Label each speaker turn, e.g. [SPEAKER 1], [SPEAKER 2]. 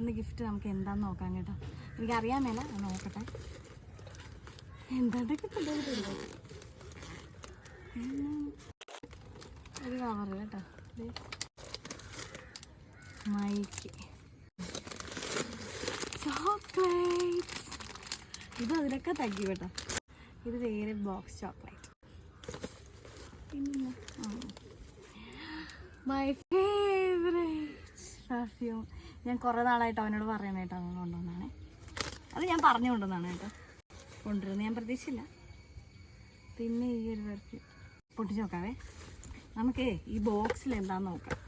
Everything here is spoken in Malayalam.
[SPEAKER 1] തരുന്ന ഗിഫ്റ്റ് നമുക്ക് എന്താന്ന് നോക്കാം കേട്ടോ. എനിക്കറിയാൻ മേല, നോക്കട്ടെ എന്താണ്ടൊക്കെ കൊണ്ടുപോയിട്ടില്ല. ഒരു കവർ കേട്ടോ, മൈക്ക്, ചോക്ലേറ്റ്. ഇത് അതിലൊക്കെ തക്കി കേട്ടോ. ഇത് വേറെ ബോക്സ് ചോക്ലേറ്റ്. പിന്നെ മൈ ഫേവറേറ്റ് പെർഫ്യൂം. ഞാൻ കുറേ നാളായിട്ട് അവനോട് പറയണ കേട്ടോ അവൻ കൊണ്ടുവന്നാണേ. അത് ഞാൻ പറഞ്ഞു കൊണ്ടുവന്നാണ് കേട്ടോ. കൊണ്ടുവരുന്നത് ഞാൻ പ്രതീക്ഷിച്ചില്ല. പിന്നെ ഈ ഒരു പെർഫ്യൂം പൊട്ടിച്ച് നോക്കാവേ. നമുക്ക് ഈ ബോക്സിൽ എന്താന്ന് നോക്കാം.